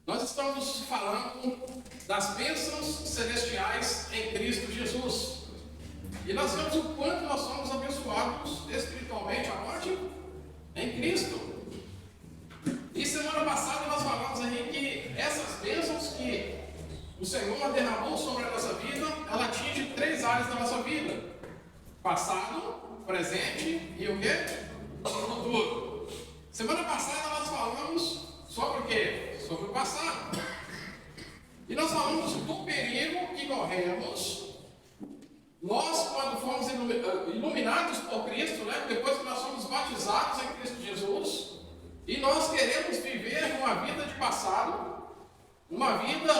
Nós estamos falando das bênçãos celestiais em Cristo Jesus. E nós vemos o quanto nós somos abençoados espiritualmente aonde? Em Cristo. E semana passada nós falamos aí que essas bênçãos que o Senhor derramou sobre a nossa vida, ela atinge 3 áreas da nossa vida: passado, presente e o quê? Futuro. Semana passada nós falamos sobre o quê? Sobre o passado. E nós falamos do perigo que corremos nós, quando fomos iluminados por Cristo, né? Depois que nós somos batizados em Cristo Jesus, e nós queremos viver uma vida de passado, uma vida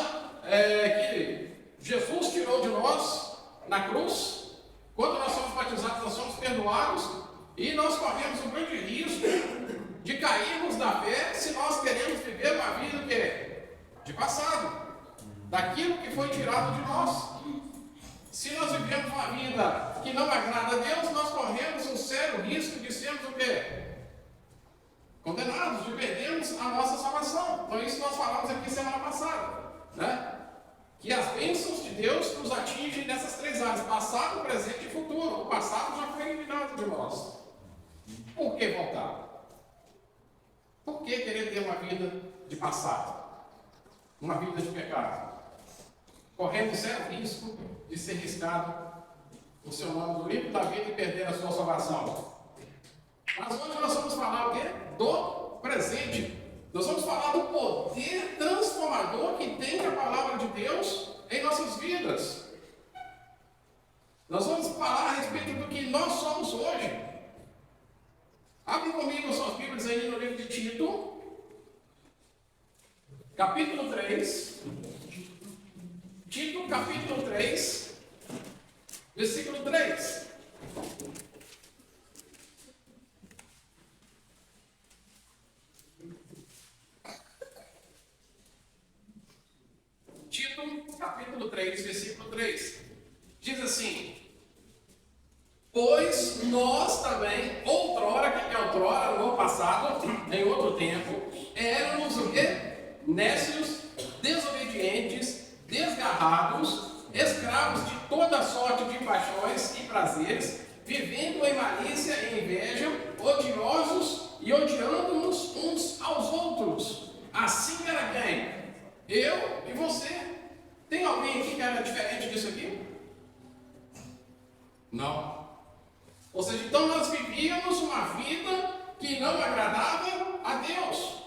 que Jesus tirou de nós na cruz. Quando nós somos batizados, nós somos perdoados, e nós corremos um grande risco de cairmos da fé se nós queremos viver uma vida de passado, daquilo que foi tirado de nós. Se nós vivemos uma vida que não agrada a Deus, nós corremos um sério risco de sermos o quê? Condenados, de perdermos a nossa salvação. Então isso nós falamos aqui semana passada, né? Que as bênçãos de Deus nos atingem nessas 3 áreas: passado, presente e futuro. O passado já foi eliminado de nós. Por que voltar? Por que querer ter uma vida de passado? Uma vida de pecado? Correndo sério risco de ser riscado o seu nome do livro da vida e perder a sua salvação. Mas hoje nós vamos falar o quê? Do presente. Nós vamos falar do poder transformador que tem a palavra de Deus em nossas vidas. Nós vamos falar a respeito do que nós somos hoje. Abre comigo as suas Bíblias aí no livro de Tito, capítulo 3. Tito, capítulo 3, versículo 3. Tito, capítulo 3, versículo 3. Diz assim: pois nós também, outrora, que é outrora, no passado, em outro tempo, éramos o quê? Nécios, desobedientes, desgarrados, escravos de toda sorte de paixões e prazeres, vivendo em malícia e inveja, odiosos e odiando-nos uns aos outros. Assim era quem? Eu e você. Tem alguém aqui que era diferente disso aqui? Não. Ou seja, então nós vivíamos uma vida que não agradava a Deus.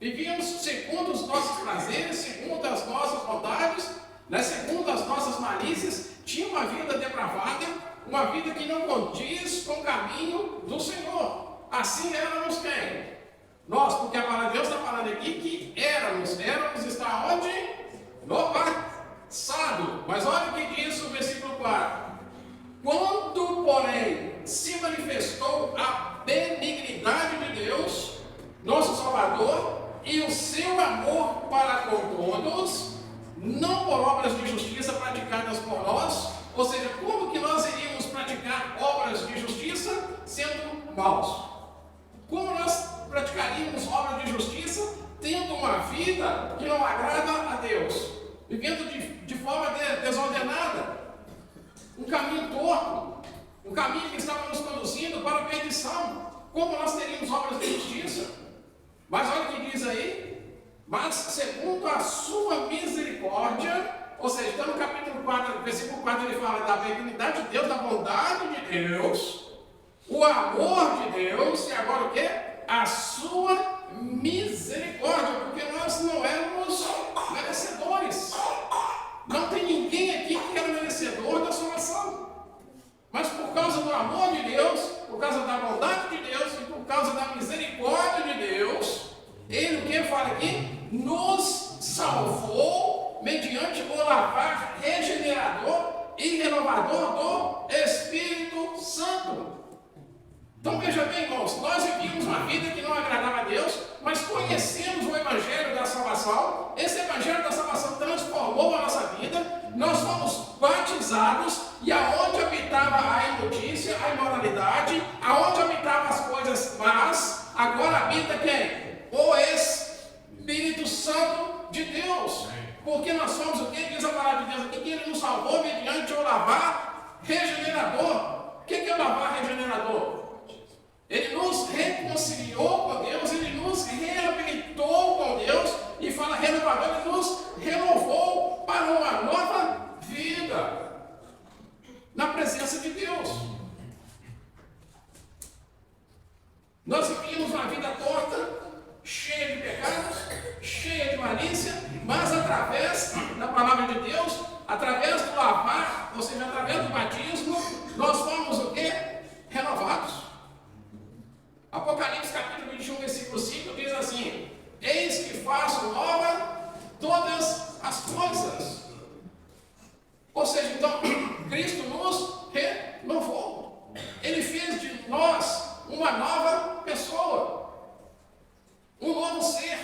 Vivíamos segundo os nossos prazeres, segundo as nossas vontades, né? Segundo as nossas malícias. Tinha uma vida depravada, uma vida que não condiz com o caminho do Senhor. Assim éramos quem? Nós, porque a palavra de Deus está falando aqui que éramos está onde? No passado. Mas olha o que diz o versículo 4. Quando, porém, se manifestou a benignidade de Deus, nosso Salvador, e o seu amor para com todos, não por obras de justiça praticadas por nós. Ou seja, como que nós iríamos praticar obras de justiça sendo maus? Como nós praticaríamos obras de justiça tendo uma vida que não agrada a Deus? Vivendo de forma desordenada, um caminho torto, um caminho que estava nos conduzindo para a perdição. Como nós teríamos obras de justiça? Mas olha o que diz aí: mas segundo a sua misericórdia. Ou seja, então no capítulo 4, versículo 4, ele fala da benignidade de Deus, da bondade de Deus, o amor de Deus, e agora o que? A sua misericórdia, porque nós não éramos merecedores. Não tem ninguém aqui que era merecedor da salvação. Mas por causa do amor de Deus, por causa da bondade de Deus e por causa da misericórdia de Deus, Ele o que fala aqui? Nos salvou mediante o lavar regenerador e renovador do Espírito Santo. Então veja bem, irmãos, nós vivíamos uma vida que não agradava a Deus, mas conhecemos o Evangelho da salvação. Esse Evangelho da salvação transformou a nossa vida. Nós fomos batizados, e aonde habitava a imundícia, a imoralidade, aonde habitavam as coisas más, agora habita quem? O Espírito Espírito Santo de Deus. Porque nós somos o que? Diz a palavra de Deus aqui, que Ele nos salvou mediante o lavar regenerador. O que é o lavar regenerador? Ele nos reconciliou com Deus, Ele nos reabilitou com Deus, e fala renovador, Ele nos renovou para uma nova vida na presença de Deus. Nós vivíamos uma vida torta, cheia de pecados, cheia de malícia, mas através da palavra de Deus, através do lavar, ou seja, através do batismo, nós fomos o quê? Renovados. Apocalipse capítulo 21, versículo 5 diz assim: eis que faço nova todas as coisas. Ou seja, então, Cristo nos renovou. Ele fez de nós uma nova pessoa, um novo ser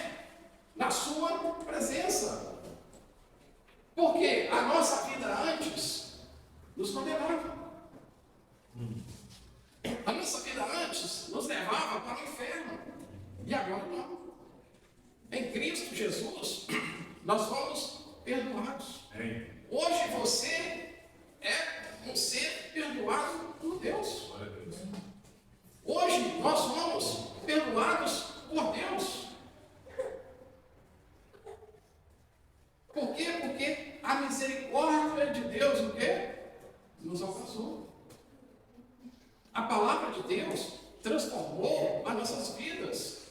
na sua presença. Porque a nossa vida antes nos condenava. A nossa vida antes nos levava para o inferno. E agora não. Em Cristo Jesus, nós fomos perdoados. Hoje você é um ser perdoado por Deus. Hoje nós somos perdoados por Deus. Por quê? Porque a misericórdia de Deus, o quê? Nos alcançou. A palavra de Deus transformou as nossas vidas.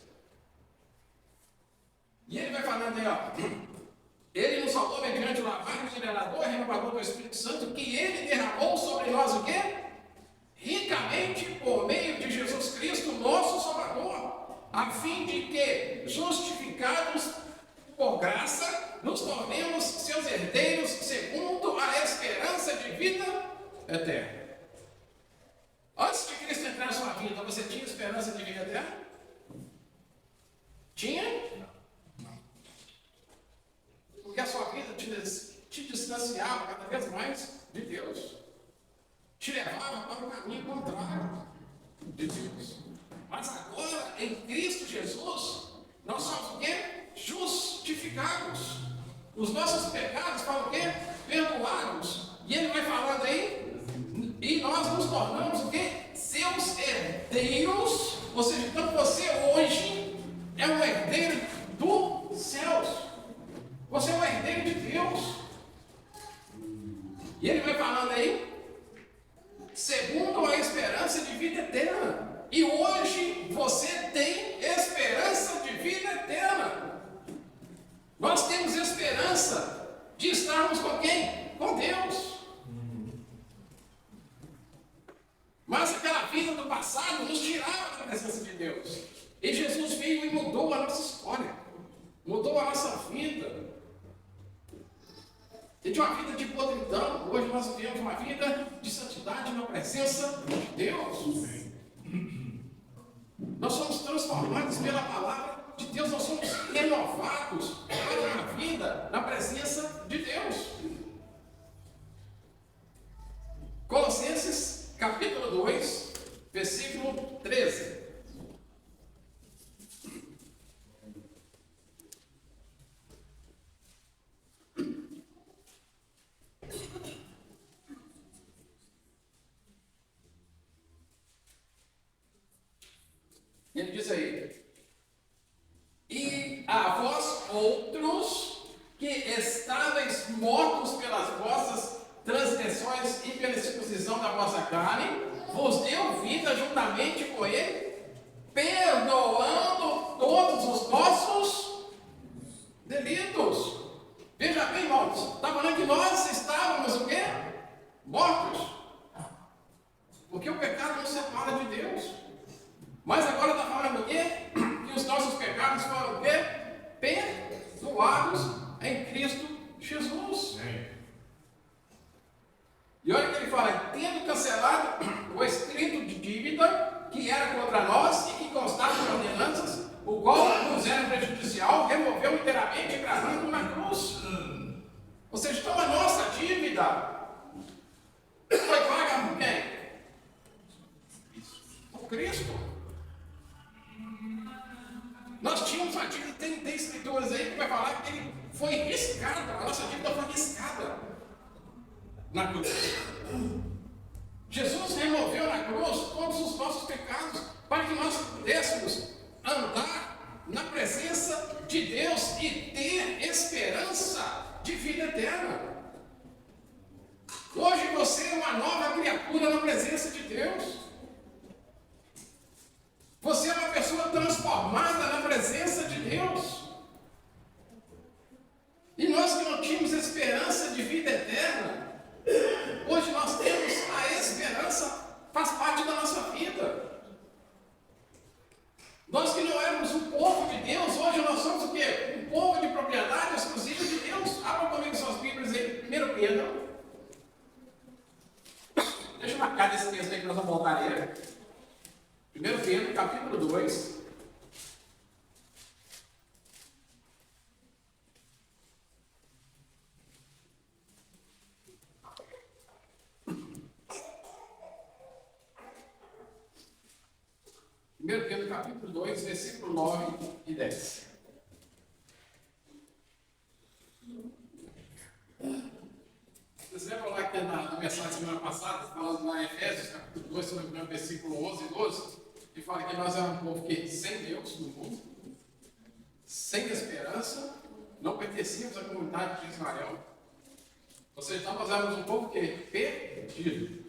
E ele vai falando aí, ó. Ele nos salvou mediante o lavar regenerador, renovador do Espírito Santo, que ele derramou sobre nós o quê? Ricamente por meio de Jesus Cristo, nosso Salvador, a fim de que, justificados por graça, nos tornemos seus herdeiros segundo a esperança de vida eterna. Antes de Cristo entrar na sua vida, você tinha esperança de vida eterna? Tinha? Não. Porque a sua vida te distanciava cada vez mais de Deus. Te levava para o caminho contrário de Deus. Mas agora, em Cristo Jesus, nós somos o quê? Justificados. Os nossos pecados foram o quê? Perdoados. E ele vai falando aí, e nós nos tornamos o quê? Seus herdeiros. Ou seja, então você hoje é um herdeiro dos céus. Você é um herdeiro de Deus. E ele vai falando aí, segundo a esperança de vida eterna. E hoje você tem esperança de vida eterna. Nós temos esperança de estarmos com quem? Com Deus. Mas aquela vida do passado nos tirava da presença de Deus. E Jesus veio e mudou a nossa história. Mudou a nossa vida. E de uma vida de podridão, hoje nós vivemos uma vida de santidade na presença de Deus. Nós somos transformados pela palavra de Deus, nós somos renovados para uma vida na presença de Deus. Colossenses capítulo 2, versículo 13. Ele diz aí: e a vós outros que estáveis mortos pelas vossas transgressões e pela circuncisão da vossa carne, vos deu vida juntamente com ele, perdoando todos os nossos delitos. Veja bem, irmãos, está falando que nós estávamos o quê? Mortos. Porque o pecado nos separa de Deus. Mas agora está falando o quê? Que os nossos pecados foram o quê? Perdoados em Cristo Jesus. E olha o que ele fala: tendo cancelado o escrito de dívida que era contra nós e que constava em ordenanças, o qual nos era prejudicial, removeu inteiramente, gravando na cruz. Ou seja, então a nossa dívida foi paga por quem? Por Cristo. Nós tínhamos uma dívida, tem escrituras aí foi riscada, a nossa dívida foi riscada na cruz. Jesus removeu na cruz todos os nossos pecados para que nós pudéssemos andar na presença de Deus e ter esperança de vida eterna. Hoje você é uma nova criatura na presença de Deus. Você é uma pessoa transformada na presença de Deus. E nós que não tínhamos esperança de vida eterna, hoje nós temos a esperança, faz parte da nossa vida. Nós que não éramos um povo de Deus, hoje nós somos o quê? Um povo de propriedade exclusiva de Deus. Abra comigo suas Bíblias aí, 1 Pedro. Deixa eu marcar desse texto aí que nós vamos voltar a ler. 1 Pedro, capítulo 2. Primeiro Pedro, capítulo 2, versículo 9 e 10. Vocês lembram lá que na mensagem da semana passada, falando lá em Efésios, capítulo 2, se não me engano, versículo 11 e 12, que fala que nós éramos um povo que sem Deus no mundo, sem esperança, não pertencíamos à comunidade de Israel. Ou seja, nós éramos um povo que perdido.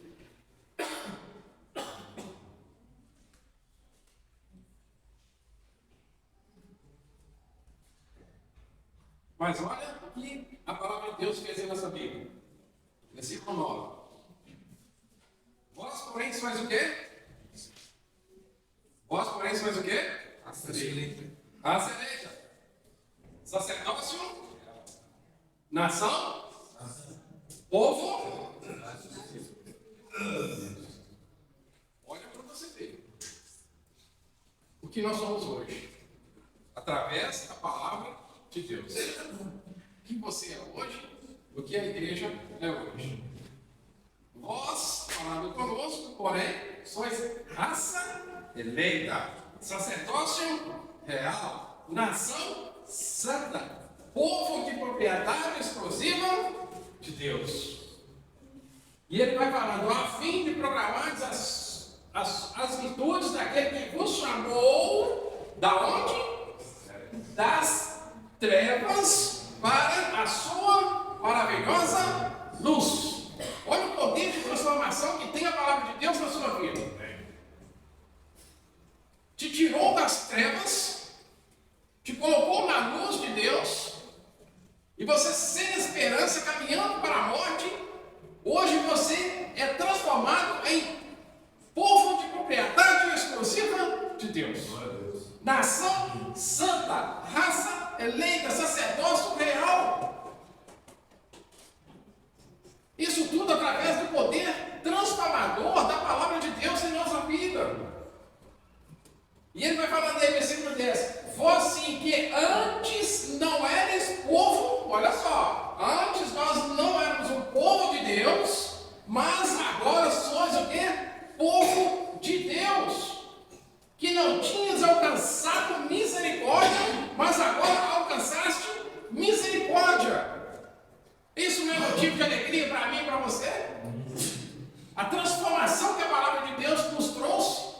Mas olha o que a palavra de Deus fez aí nessa Bíblia. Versículo 9. Vós, porém, sois o quê? Vós, porém, sois o quê? Raça eleita. Sacerdócio. Nação. Povo. Olha para você ver. O que nós somos hoje. Através da palavra de Deus. O que você é hoje, o que a igreja é hoje. Vós, falando conosco, porém, sois raça eleita, sacerdócio real, nação santa, povo de propriedade exclusiva de Deus. E ele vai falando, a fim de programar as virtudes daquele que vos chamou, da onde? Das trevas para a sua maravilhosa luz. Olha o poder de transformação que tem a palavra de Deus na sua vida. Te tirou das trevas, te colocou na luz de Deus, e você sem esperança, caminhando para a morte, hoje você é transformado em povo de propriedade exclusiva de Deus. Nação santa, raça eleita, sacerdócio real. Isso tudo através do poder transformador da palavra de Deus em nossa vida. E ele vai falando aí, versículo 10. Vós sim que antes não eres povo, olha só, antes nós não éramos um povo de Deus, mas agora sois o quê? Povo de Deus. Que não tinhas alcançado misericórdia, mas agora alcançaste misericórdia. Isso não é motivo de alegria para mim e para você? A transformação que a palavra de Deus nos trouxe,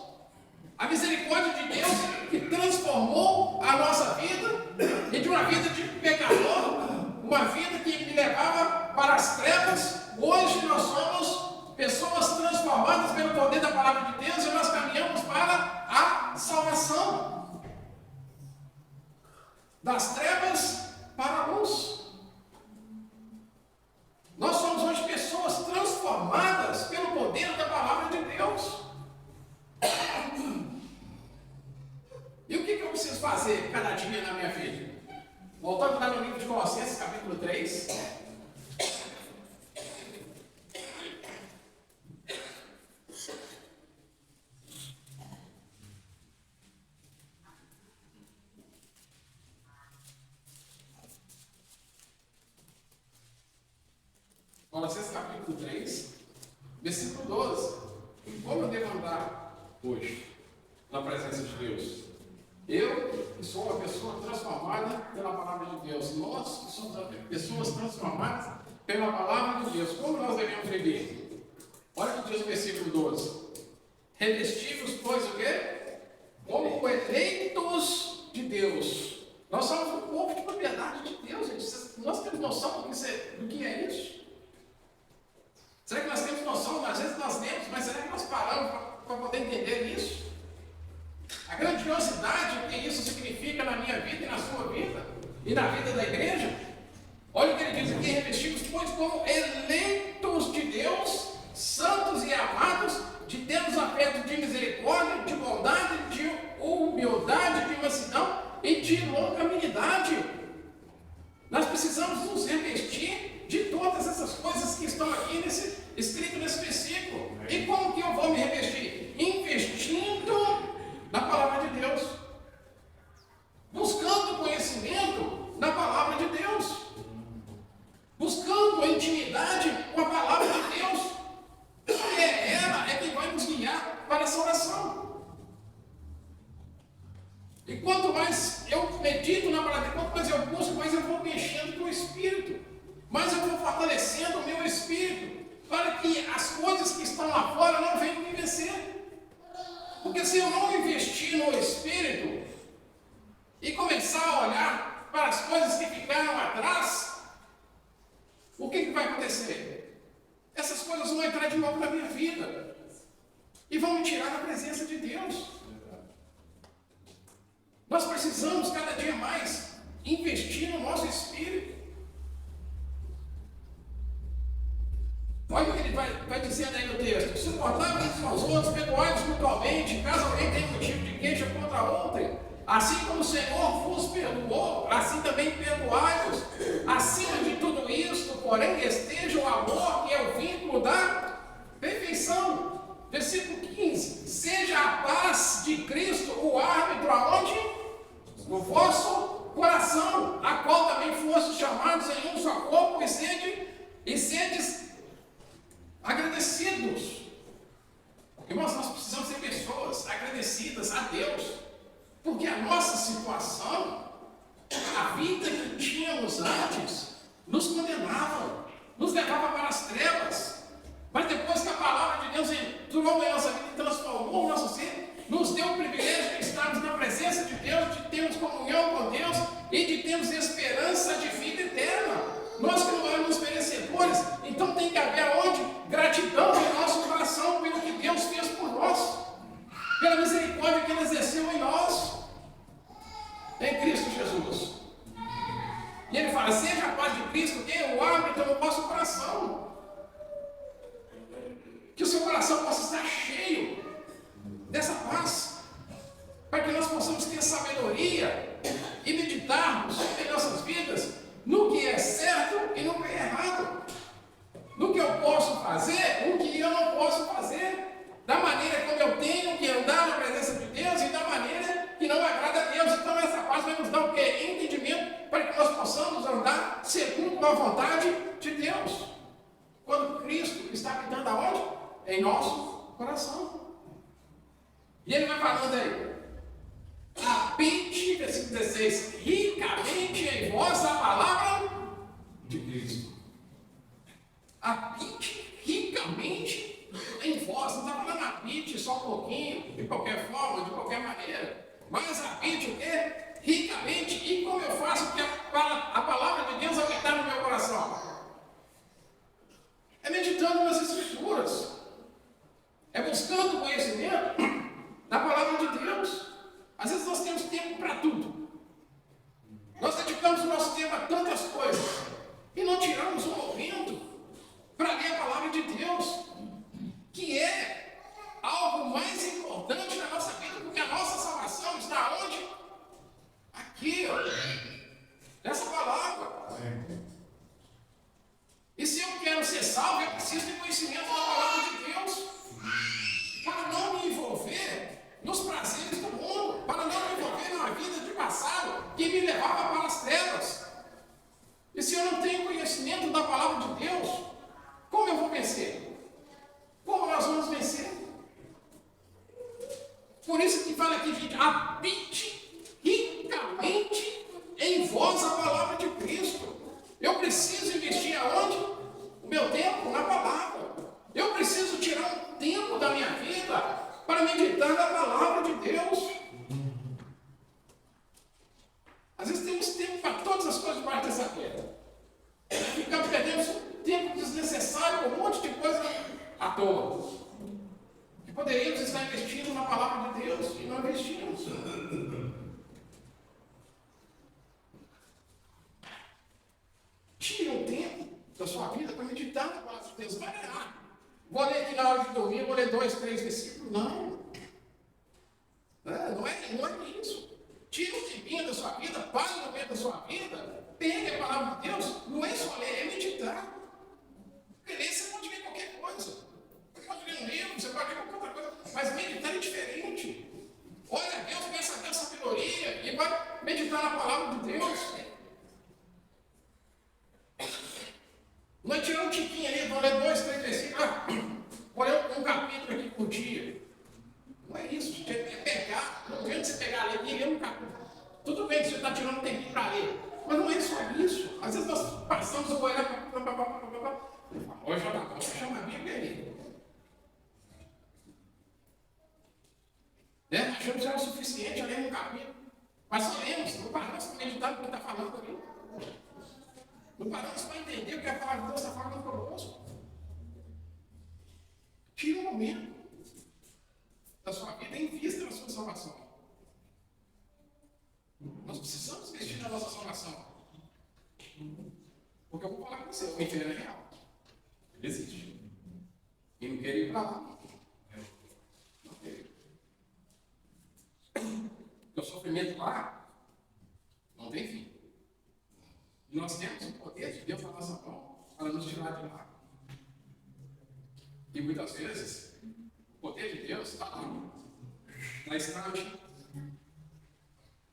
a misericórdia de Deus que transformou a nossa vida, e de uma vida de pecador, uma vida que me levava para as trevas, hoje nós somos pessoas transformadas pelo poder da palavra de Deus e nós caminhamos para a salvação. Das trevas para a luz. Nós somos hoje pessoas transformadas pelo poder da palavra de Deus. E o que eu preciso fazer cada dia na minha vida? Voltando lá no livro de Colossenses, capítulo 3. Colossenses capítulo 3, versículo 12. Como eu devo andar hoje na presença de Deus? Eu que sou uma pessoa transformada pela palavra de Deus. Nós que somos pessoas transformadas pela palavra de Deus. Como nós devemos viver? Olha o que diz o versículo 12. Revestivos, pois, o quê? Como eleitos de Deus. Nós somos um povo de propriedade de Deus, gente. Nós temos noção do que é isso? Será que nós temos noção? Às vezes nós temos, mas será que nós paramos para poder entender isso? A grandiosidade que isso significa na minha vida e na sua vida, e na vida da igreja. Olha o que ele diz aqui: revestidos, pois, como eleitos de Deus, santos e amados, de termos afeto de misericórdia, de bondade, de humildade, de mansidão e de longanimidade. Nós precisamos nos revestir de todas essas coisas que estão aqui escrito nesse versículo. E como que eu vou me revestir? Investindo na palavra de Deus, buscando conhecimento na palavra de Deus, buscando a intimidade com a palavra de Deus, porque ela é que vai nos guiar para essa oração. E quanto mais eu medito na palavra, quanto mais eu busco, mais eu vou mexendo com o Espírito, mais eu vou fortalecendo o meu Espírito, para que as coisas que estão lá fora não venham me vencer. Porque se eu não investir no Espírito e começar a olhar para as coisas que ficaram atrás, o que vai acontecer? Essas coisas vão entrar de novo na minha vida e vão me tirar da presença de Deus. Nós precisamos cada dia mais investir no nosso Espírito. Olha o que ele vai dizendo aí no texto: suportáveis uns aos outros, perdoai-vos mutuamente, caso alguém tenha motivo de queixa contra outrem. Assim como o Senhor vos perdoou, assim também perdoai-vos. Acima de tudo isto, porém, esteja o amor, que é o vínculo da perfeição. Versículo 15: seja a paz de Cristo o árbitro aonde? No vosso coração, a qual também fostes chamados em um só corpo, e sedes agradecidos. Irmãos, nós precisamos ser pessoas agradecidas a Deus, porque a nossa situação, a vida que tínhamos antes, nos condenava, nos levava para as trevas. Mas depois que a palavra de Deus entrou em nossa vida e transformou o nosso ser, nos deu o privilégio de estarmos na presença de Deus, de termos comunhão com Deus e de termos esperança de vida eterna. Nós que não éramos merecedores, então tem que haver aonde? Gratidão no nosso coração pelo que Deus fez por nós, pela misericórdia que Ele exerceu em nós, em Cristo Jesus. E Ele fala: seja a paz de Cristo que o árbitro no vosso coração, que o seu coração possa estar cheio dessa paz, para que nós possamos ter sabedoria e meditarmos em nossas vidas no que é certo e no que é errado, no que eu posso fazer, no que eu não posso fazer, da maneira como eu tenho que andar na presença de Deus e da maneira que não agrada a Deus. Então essa paz vai nos dar o quê? Entendimento, para que nós possamos andar segundo a vontade de Deus, quando Cristo está habitando aonde? Em nosso coração. E ele vai falando aí: habite, versículo 16, ricamente em vós a palavra de Cristo. Habite ricamente em vós. Não está falando habite só um pouquinho, de qualquer forma, de qualquer maneira. Mas habite o quê? Ricamente. E como eu faço para a palavra de Deus habitar no meu coração? É meditando nas Escrituras. É buscando conhecimento da palavra de Deus. Às vezes nós temos tempo para tudo. Nós dedicamos o nosso tempo a tantas coisas e não tiramos um momento para ler a palavra de Deus, que é algo mais importante na nossa vida, porque a nossa salvação está onde? Aqui, ó, nessa palavra. E se eu quero ser salvo, eu preciso de conhecimento da palavra de Deus, para não me envolver nos prazeres do mundo, para não me envolver numa vida de passado que me levava para as trevas. E se eu não tenho conhecimento da palavra de Deus, como eu vou vencer? Como nós vamos vencer? Por isso que fala aqui, gente, habite ricamente Eu preciso investir aonde? O meu tempo na palavra. Eu preciso tirar um tempo da minha vida para meditar na palavra de Deus. Às vezes temos tempo para todas as coisas debaixo dessa terra. Ficamos perdendo tempo desnecessário com um monte de coisa à toa. E poderíamos estar investindo na palavra de Deus e não investimos. Tire um tempo da sua vida para meditar na palavra de Deus. Vai lá. Vou ler aqui na hora de dormir, vou ler 2, 3 versículos. Não. Não é isso. Tire um tempinho da sua vida, pare no meio da sua vida, pegue a palavra de Deus. Não é só ler, é meditar. Porque ler você pode ver qualquer coisa. Você pode ler um livro, você pode ler qualquer outra coisa. Mas meditar é diferente. Olha a Deus, pensa a Deus, sabedoria e vai meditar na palavra de Deus. Não é tirar um tiquinho ali, vou ler 2, 3 versículos, vou ler um capítulo aqui por dia. Não é isso, gente, é pegar. Não adianta você pegar a ler e ler um capítulo. Tudo bem que você está tirando um tempinho para ler, mas não é só isso. Às vezes nós passamos a olhar hoje já está bom, chama a Bíblia aí. Achamos que já é o suficiente a ler um capítulo. Mas só lemos, não paramos para meditar no que está falando ali. Não paramos para entender o que a palavra de Deus está falando conosco. Tira um momento da sua vida e invista na sua salvação. Nós precisamos investir na nossa salvação. Porque eu vou falar com você, o inferno é real. Ele existe. E não quer ir para lá. Não quer ir. O sofrimento lá não tem fim. E nós temos o poder de Deus na nossa mão para nos tirar de lá. E muitas vezes, o poder de Deus está lá, na estante,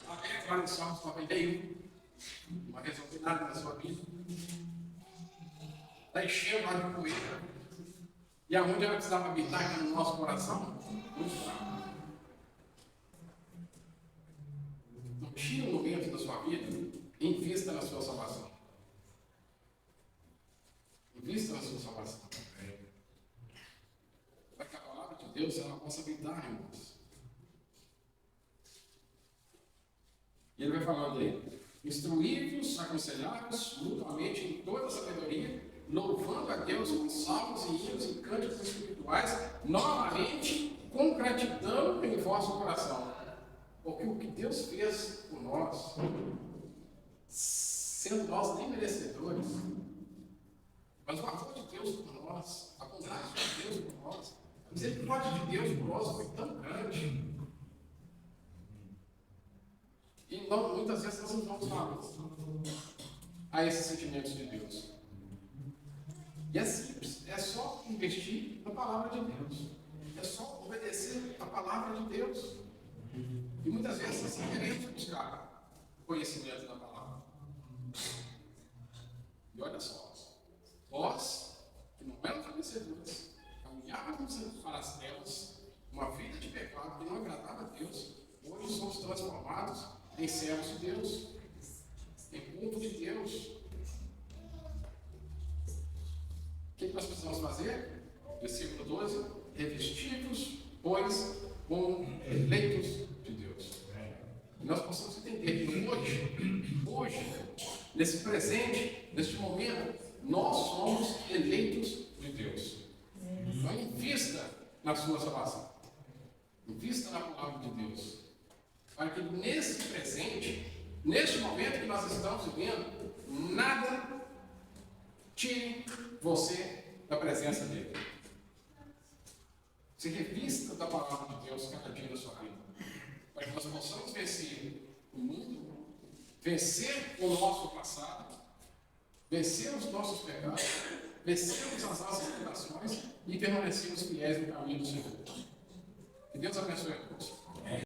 aberto lá no Salmos 91, uma resolvidade na sua vida, está enchendo lá de poeira, e aonde ela precisava habitar aqui no nosso coração, muito fraco. Então, tira um momento da sua vida e invista na sua salvação. Invista na sua salvação. Para que a palavra de Deus ela possa habitar em nós. E ele vai falando aí: instruí-vos, aconselhar-vos mutuamente em toda a sabedoria, louvando a Deus com salmos e hinos e cânticos espirituais, novamente com gratidão em vosso coração. Porque o que Deus fez por nós, sendo nós nem merecedores, mas o amor de Deus por nós, a bondade de Deus por nós, a misericórdia de Deus por nós foi tão grande. E não, muitas vezes nós não damos valor a esses sentimentos de Deus. E é simples, é só investir na palavra de Deus. É só obedecer a palavra de Deus. E muitas vezes nós queremos buscar conhecimento da palavra. E olha só, nós, que não éramos vencedores, caminhávamos para as trevas, uma vida de pecado que não agradava a Deus, hoje somos transformados em servos de Deus, em povo de Deus. O que nós precisamos fazer? Versículo 12: revestivos, pois, como eleitos de Deus. E nós possamos entender que hoje, nesse presente, neste momento, nós somos eleitos de Deus. Então, invista na sua salvação. Invista na palavra de Deus. Para que nesse presente, neste momento que nós estamos vivendo, nada tire você da presença dele. Se revista da palavra de Deus cada dia da sua vida. Para que nós possamos vencer o mundo, vencer o nosso passado, vencer os nossos pecados, vencermos as nossas tentações e permanecermos fiéis no caminho do Senhor. Que Deus abençoe a todos.